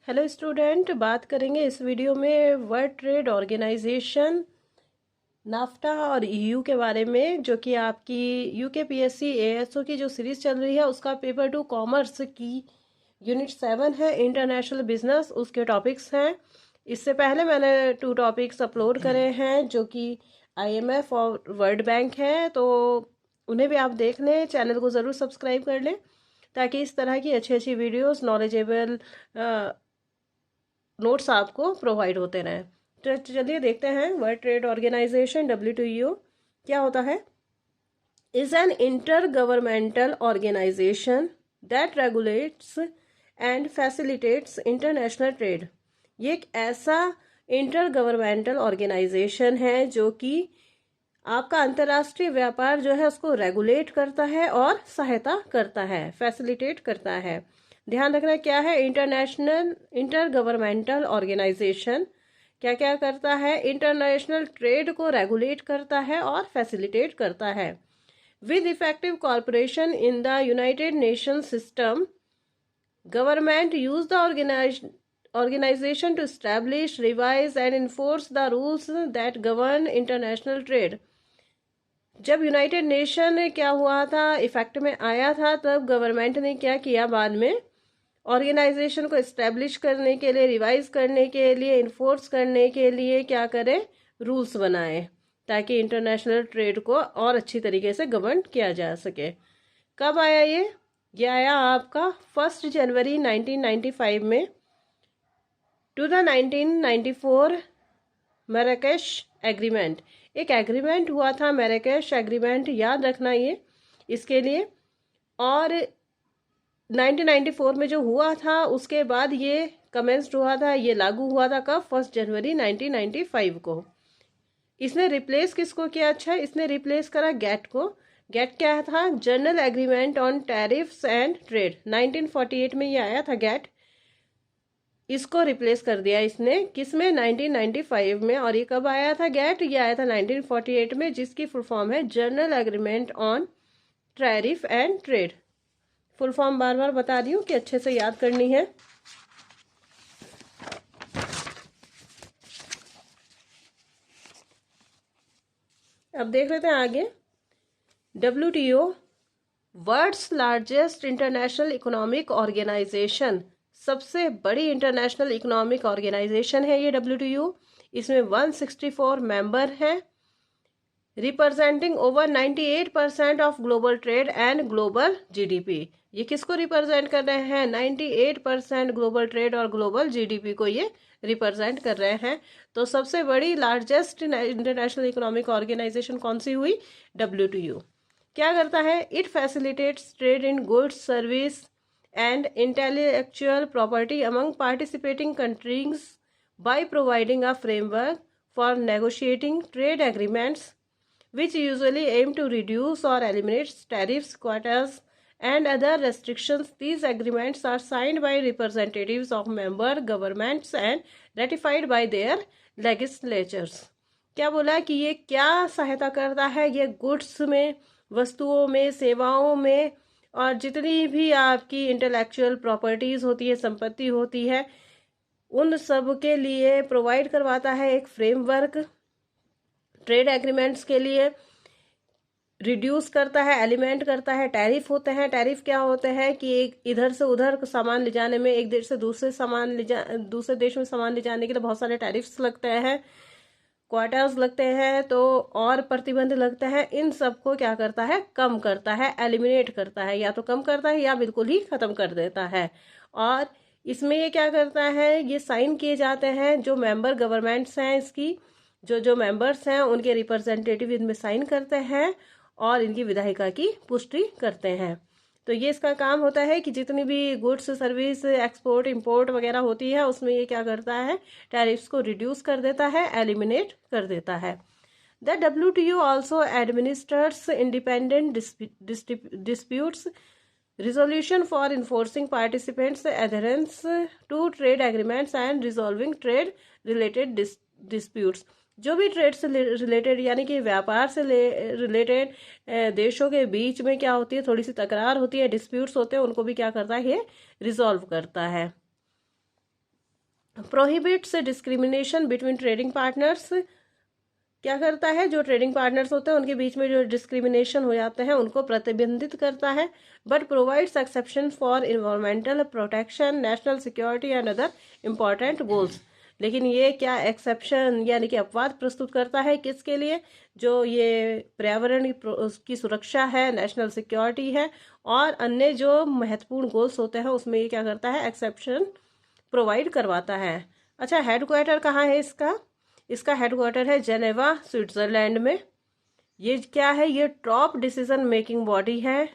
Hello student, बात करेंगे इस वीडियो में वर्ल्ड ट्रेड ऑर्गेनाइजेशन नाफ्टा और ईयू के बारे में, जो कि आपकी यूकेपीएससी एएसओ की जो सीरीज चल रही है उसका पेपर 2 कॉमर्स की यूनिट 7 है इंटरनेशनल बिजनेस, उसके टॉपिक्स हैं। इससे पहले मैंने 2 टॉपिक्स अपलोड करे हैं जो कि आईएमएफ और वर्ल्ड बैंक है, तो उन्हें भी आप देख लें। चैनल को ज़रूर सब्सक्राइब कर लें ताकि इस तरह की अच्छी अच्छी वीडियोस, नॉलेजेबल नोट्स आपको प्रोवाइड होते रहें। तो चलिए देखते हैं। वर्ल्ड ट्रेड ऑर्गेनाइजेशन WTO क्या होता है। Is an inter governmental organisation that regulates and facilitates international trade. ये एक ऐसा इंटर गवर्नमेंटल ऑर्गेनाइजेशन है जो कि आपका अंतर्राष्ट्रीय व्यापार जो है उसको रेगुलेट करता है और सहायता करता है, फैसिलिटेट करता है। ध्यान रखना क्या है इंटरनेशनल इंटर गवर्नमेंटल ऑर्गेनाइजेशन क्या क्या करता है। इंटरनेशनल ट्रेड को रेगुलेट करता है और फैसिलिटेट करता है। With effective corporation in the United nation system, government use the organization to establish, revise and enforce the rules that govern international trade। जब यूनाइटेड नेशन क्या हुआ था, इफेक्ट में आया था, तब गवर्नमेंट ने क्या किया, बाद में ऑर्गेनाइजेशन को इस्टेब्लिश करने के लिए, रिवाइज करने के लिए, इन्फोर्स करने के लिए क्या करें, रूल्स बनाए ताकि इंटरनेशनल ट्रेड को और अच्छी तरीके से गवर्न किया जा सके। कब आया ये आया आपका 1 जनवरी 1995 में टू द 1994 मैराकेश एग्रीमेंट। एक एग्रीमेंट हुआ था मैराकेश एग्रीमेंट, याद रखना ये इसके लिए। और 1994 में जो हुआ था उसके बाद ये कमेंस्ड हुआ था, ये लागू हुआ था कब, 1 जनवरी 1995 को। इसने रिप्लेस किसको किया, अच्छा इसने रिप्लेस करा गैट को। गैट क्या था, general agreement on tariffs and trade. 1948 में ये आया था गैट, इसको रिप्लेस कर दिया इसने किसमें, 1995 में। और ये कब आया था गैट, ये आया था 1948 में, जिसकी फुल फॉर्म है general agreement on tariff and trade. Full form बार बार बता रही हूँ कि अच्छे से याद करनी है। अब देख लेते हैं आगे। WTO world's largest international economic organisation, सबसे बड़ी इंटरनेशनल इकोनॉमिक ऑर्गेनाइजेशन है ये WTO। इसमें 164 मेंबर हैं, representing over 98% of global trade and global GDP। ये किसको रिप्रेजेंट कर रहे हैं, 98% ग्लोबल ट्रेड और ग्लोबल GDP को ये रिप्रेजेंट कर रहे हैं। तो सबसे बड़ी लार्जेस्ट इंटरनेशनल इकोनॉमिक ऑर्गेनाइजेशन कौन सी हुई, WTO। क्या करता है, it facilitates trade in goods, service and intellectual property among participating countries by providing a framework for negotiating trade agreements which usually aim to reduce or eliminate tariffs, quotas, and other restrictions. These agreements are signed by representatives of member governments and ratified by their legislatures। क्या बोला कि ये क्या सहायता करता है, ये goods में, वस्तुओं में, सेवाओं में, और जितनी भी आपकी इंटेलेक्चुअल प्रॉपर्टीज होती है, संपत्ति होती है, उन सब के लिए प्रोवाइड करवाता है एक फ्रेमवर्क। ट्रेड एग्रीमेंट्स के लिए रिड्यूस करता है, एलिमेंट करता है। टैरिफ होते हैं, टैरिफ क्या होते हैं कि एक इधर से उधर सामान ले जाने में, एक देश से दूसरे दूसरे देश में सामान ले जाने के लिए बहुत सारे टैरिफ्स लगते हैं, क्वार्टर्स लगते हैं, तो और प्रतिबंध लगते हैं। इन सबको क्या करता है, कम करता है, एलिमिनेट करता है, या तो कम करता है या बिल्कुल ही खत्म कर देता है। और इसमें ये क्या करता है, ये साइन किए जाते हैं, जो मेंबर गवर्नमेंट्स हैं इसकी, जो मेंबर्स हैं उनके रिप्रेजेंटेटिव इनमें साइन करते हैं और इनकी विधायिका की पुष्टि करते हैं। तो ये इसका काम होता है कि जितनी भी गुड्स, सर्विस, एक्सपोर्ट, इंपोर्ट वगैरह होती है उसमें ये क्या करता है, टैरिफ्स को रिड्यूस कर देता है, एलिमिनेट कर देता है। The WTO also administers independent disputes resolution for enforcing participants' adherence to trade agreements and resolving trade related disputes। जो भी ट्रेड से रिलेटेड यानी कि व्यापार से रिलेटेड देशों के बीच में क्या होती है, थोड़ी सी तकरार होती है, डिस्प्यूट्स होते हैं, उनको भी क्या करता है, ये रिजॉल्व करता है। Prohibits discrimination between trading partners, क्या करता है, जो ट्रेडिंग पार्टनर्स होते हैं उनके बीच में जो डिस्क्रिमिनेशन हो जाते हैं उनको प्रतिबंधित करता है। But provides exception for environmental protection, national security and other important goals. लेकिन ये क्या एक्सेप्शन यानी कि अपवाद प्रस्तुत करता है, किसके लिए, जो ये पर्यावरण की सुरक्षा है, नेशनल सिक्योरिटी है और अन्य जो महत्वपूर्ण गोल्स होते हैं उसमें ये क्या करता है, एक्सेप्शन प्रोवाइड करवाता है। अच्छा, हेडक्वार्टर कहाँ है इसका, इसका हेडक्वार्टर है जेनेवा स्विट्जरलैंड में। ये क्या है, ये टॉप डिसीजन मेकिंग बॉडी है।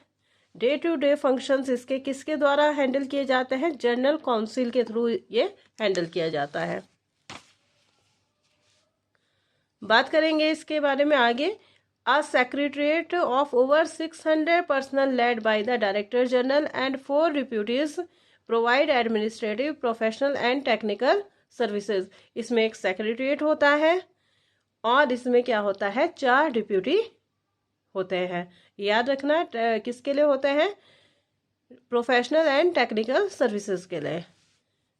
डे टू डे फंक्शंस इसके किसके द्वारा हैंडल किए जाते हैं, जनरल काउंसिल के थ्रू ये हैंडल किया जाता है। बात करेंगे इसके बारे में आगे। A secretariat of over 600 personnel lead by the director general and 4 deputies provide administrative, professional and technical services. इसमें एक सेक्रेटरिएट होता है और इसमें क्या होता है, 4 डिप्यूटी होते हैं। याद रखना किसके लिए होते हैं, प्रोफेशनल एंड टेक्निकल सर्विसेज के लिए।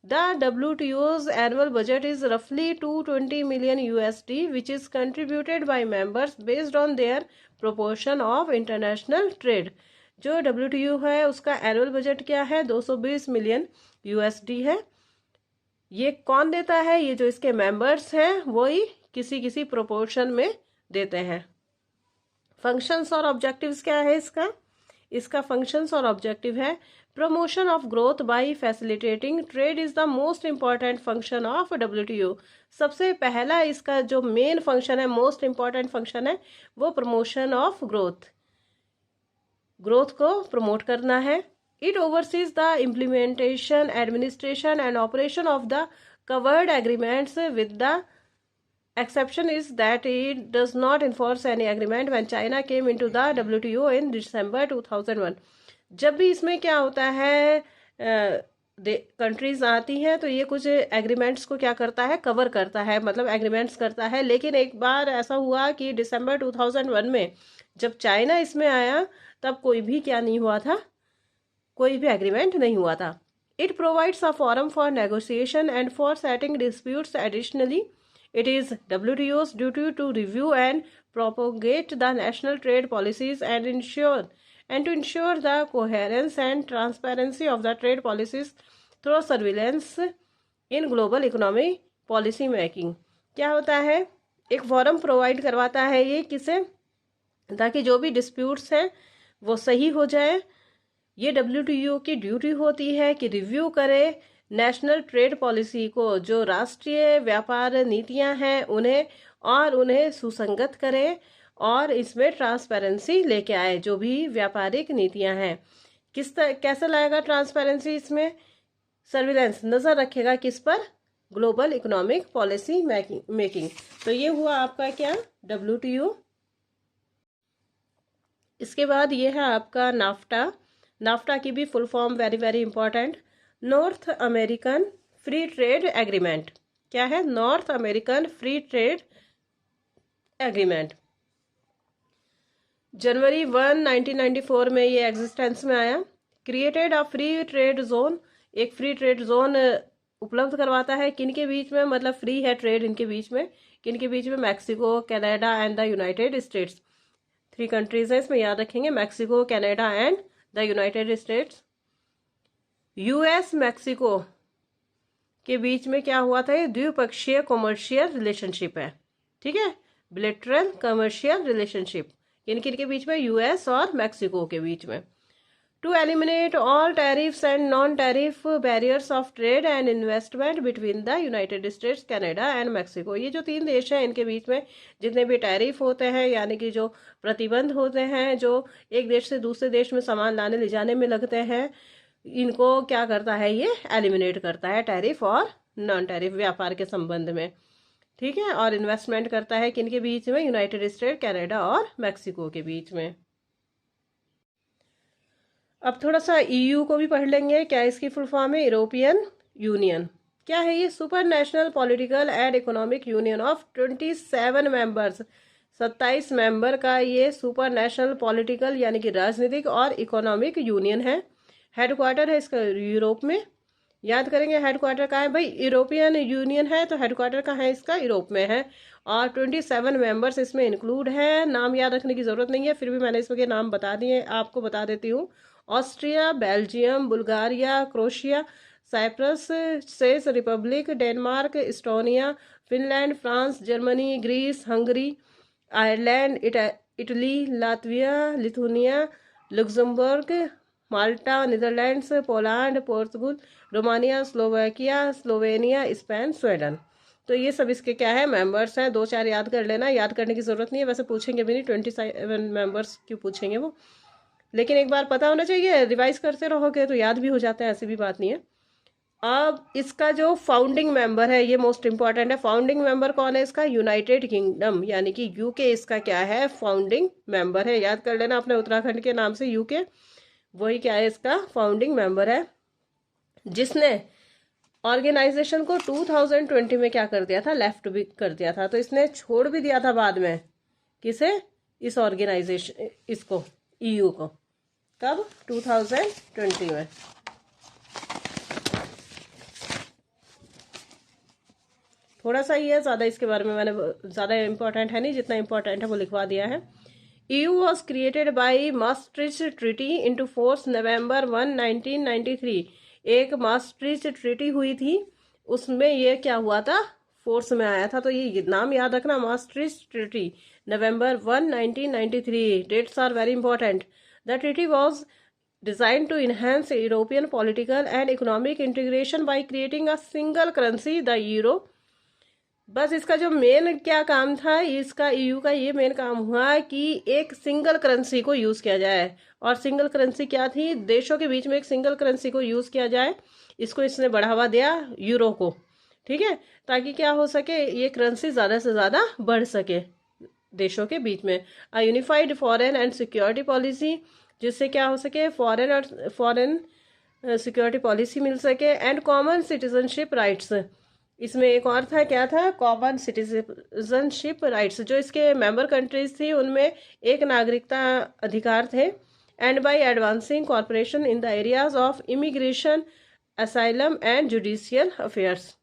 The WTO's annual budget is roughly $220 million USD, which is contributed by members based on their proportion of international trade. जो WTO है उसका एनुअल बजट क्या है, 220 मिलियन USD है। ये कौन देता है, ये जो इसके मेंबर्स हैं वही किसी किसी प्रोपोर्शन में देते हैं। फंक्शंस और ऑब्जेक्टिव्स क्या है इसका, इसका फंक्शंस और ऑब्जेक्टिव है promotion of growth by facilitating trade is the most important function of WTO। सबसे पहला इसका जो मेन फंक्शन है, मोस्ट इंपॉर्टेंट फंक्शन है, वो प्रमोशन ऑफ ग्रोथ, ग्रोथ को प्रमोट करना है। It overseas the implementation, administration and operation of the covered agreements with the exception is that it does not enforce any agreement when China came into the WTO in December 2001। जब भी इसमें क्या होता है, countries आती हैं तो ये कुछ एग्रीमेंट्स को क्या करता है, कवर करता है, मतलब एग्रीमेंट्स करता है। लेकिन एक बार ऐसा हुआ कि दिसंबर 2001 में जब चाइना इसमें आया तब कोई भी क्या नहीं हुआ था, कोई भी एग्रीमेंट नहीं हुआ था। It provides a forum for negotiation and for setting disputes. Additionally it is WTO's duty to review and propagate the national trade policies and to ensure the coherence and transparency of the trade policies through surveillance in global economy policy making। क्या होता है, एक forum provide करवाता है ये किसे, ताकि जो भी डिस्प्यूट्स हैं वो सही हो जाए। ये WTO की ड्यूटी होती है कि रिव्यू करे नेशनल ट्रेड पॉलिसी को, जो राष्ट्रीय व्यापार नीतियां हैं उन्हें, और उन्हें सुसंगत करे और इसमें ट्रांसपेरेंसी लेके आए। जो भी व्यापारिक नीतियां हैं कैसे लाएगा ट्रांसपेरेंसी, इसमें सर्विलेंस, नज़र रखेगा किस पर, ग्लोबल इकोनॉमिक पॉलिसी मेकिंग। तो ये हुआ आपका क्या, WTO। इसके बाद ये है आपका नाफ्टा। नाफ्टा की भी full form very very important, North American free trade agreement. क्या है, North American free trade agreement. जनवरी 1, 1994 में ये एग्जिस्टेंस में आया। Created a free trade zone, एक फ्री ट्रेड जोन उपलब्ध करवाता है किन के बीच में, मतलब फ्री है ट्रेड इनके बीच में, किन के बीच में, Mexico, Canada and the United states. 3 countries है इसमें, याद रखेंगे, Mexico, Canada and the United states. US Mexico के बीच में क्या हुआ था, ये द्विपक्षीय कॉमर्शियल रिलेशनशिप है, ठीक है, बिलेटरल कमर्शियल रिलेशनशिप किन किन के बीच में, US और मैक्सिको के बीच में। To eliminate all tariffs and non tariff barriers of trade and investment between the United States, Canada and Mexico. ये जो 3 देश हैं इनके बीच में जितने भी टैरिफ होते हैं, यानी कि जो प्रतिबंध होते हैं जो एक देश से दूसरे देश में सामान लाने ले जाने में लगते हैं, इनको क्या करता है, ये एलिमिनेट करता है, टैरिफ और नॉन टैरिफ व्यापार के संबंध में, ठीक है। और इन्वेस्टमेंट करता है किन के बीच में, यूनाइटेड स्टेट, कनाडा और मैक्सिको के बीच में। अब थोड़ा सा EU को भी पढ़ लेंगे। क्या इसकी फुल फॉर्म है, यूरोपियन यूनियन। क्या है ये, super national political and economic union of 27 members. 27 member का ये सुपर नेशनल पॉलिटिकल यानी कि राजनीतिक और इकोनॉमिक यूनियन है। हेडक्वार्टर है इसका यूरोप में। याद करेंगे हेडक्वार्टर कहाँ है भाई, यूरोपियन यूनियन है तो हेडक्वार्टर कहाँ है इसका, यूरोप में है। और 27 मेंबर्स इसमें इंक्लूड है। नाम याद रखने की ज़रूरत नहीं है, फिर भी मैंने इसके नाम बता दिए, आपको बता देती हूँ। Austria, Belgium, Bulgaria, Croatia, Cyprus, चेक Republic, Denmark, Estonia, Finland, France, Germany, Greece, Hungary, Ireland, Italy, Latvia, Lithuania, Luxembourg, Malta, Netherlands, Poland, Portugal, Romania, Slovakia, Slovenia, Spain, Sweden. तो ये सब इसके क्या है, मेंबर्स हैं। 2-4 याद कर लेना, याद करने की ज़रूरत नहीं है, वैसे पूछेंगे भी नहीं, 27 मेंबर्स क्यों पूछेंगे वो, लेकिन एक बार पता होना चाहिए, रिवाइज करते रहोगे तो याद भी हो जाता है, ऐसी भी बात नहीं है। अब इसका जो फाउंडिंग मेंबर है, ये मोस्ट इंपॉर्टेंट है। फाउंडिंग मेंबर कौन है इसका, यूनाइटेड किंगडम, यानी कि यूके इसका क्या है, फाउंडिंग मेंबर है। याद कर लेना अपने उत्तराखंड के नाम से यूके, वही क्या है इसका फाउंडिंग मेंबर है, जिसने ऑर्गेनाइजेशन को 2020 में क्या कर दिया था, लेफ्ट भी कर दिया था। तो इसने छोड़ भी दिया था बाद में, किसे, इस ऑर्गेनाइजेशन, इसको, ईयू को, कब, 2020 में। थोड़ा सा ही है, ज़्यादा इसके बारे में मैंने, ज़्यादा इंपॉर्टेंट है नहीं, जितना इंपॉर्टेंट है वो लिखवा दिया है। EU was created by Maastricht Treaty into force November 1, 1993। एक मास्ट्रिच ट्रीटी हुई थी, उसमें ये क्या हुआ था, फोर्स में आया था। तो ये नाम याद रखना, Maastricht treaty, November 1, 1993। Dates are very important. The treaty was designed to enhance European political and economic integration by creating a single currency, the euro। बस इसका जो मेन क्या काम था, इसका ईयू का ये मेन काम हुआ कि एक सिंगल करेंसी को यूज़ किया जाए। और सिंगल करेंसी क्या थी, देशों के बीच में एक सिंगल करेंसी को यूज़ किया जाए, इसको इसने बढ़ावा दिया, यूरो को, ठीक है, ताकि क्या हो सके, ये करेंसी ज़्यादा से ज़्यादा बढ़ सके देशों के बीच में। A unified foreign and security policy, जिससे क्या हो सके, फॉरेन सिक्योरिटी पॉलिसी मिल सके, एंड कॉमन सिटीजनशिप राइट्स। इसमें एक और था, क्या था, कॉमन सिटीजनशिप राइट्स, जो इसके मेंबर कंट्रीज थी उनमें एक नागरिकता अधिकार थे। And by advancing corporation in the areas of immigration, asylum and judicial affairs.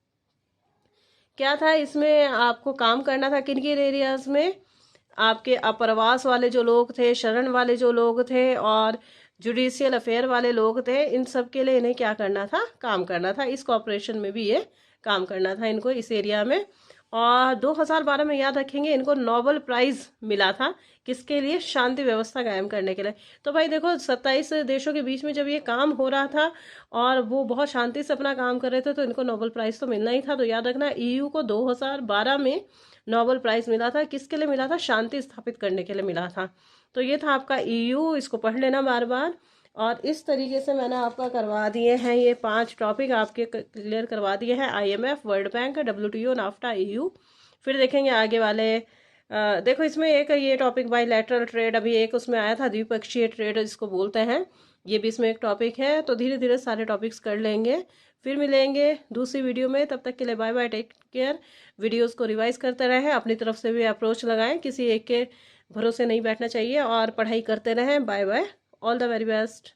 क्या था इसमें, आपको काम करना था किन किन एरियाज में, आपके अप्रवास वाले जो लोग थे, शरण वाले जो लोग थे, और जुडिशियल अफेयर वाले लोग थे, इन सब के लिए इन्हें क्या करना था, काम करना था। इस कॉर्पोरेशन में भी ये काम करना था इनको, इस एरिया में। और 2012 में याद रखेंगे, इनको नोबेल प्राइज मिला था, किसके लिए, शांति व्यवस्था कायम करने के लिए। तो भाई देखो, 27 देशों के बीच में जब ये काम हो रहा था और वो बहुत शांति से अपना काम कर रहे थे, तो इनको नोबेल प्राइज तो मिलना ही था। तो याद रखना, ईयू को 2012 में नोबेल प्राइज मिला था, किसके लिए मिला था, शांति स्थापित करने के लिए मिला था। तो ये था आपका ईयू, इसको पढ़ लेना बार बार। और इस तरीके से मैंने आपका करवा दिए हैं, ये 5 टॉपिक आपके क्लियर करवा दिए हैं, IMF, world bank, WTO, NAFTA, EU। फिर देखेंगे आगे वाले। देखो इसमें एक ये टॉपिक बायलैटरल ट्रेड, अभी एक उसमें आया था, द्विपक्षीय ट्रेड जिसको बोलते हैं, ये भी इसमें एक टॉपिक है। तो धीरे धीरे सारे टॉपिक्स कर लेंगे, फिर मिलेंगे दूसरी वीडियो में। तब तक के लिए bye bye, take care. Videos को रिवाइज करते रहें, अपनी तरफ से भी अप्रोच लगाएं, किसी एक के भरोसे नहीं बैठना चाहिए, और पढ़ाई करते रहें। Bye bye, all the very best.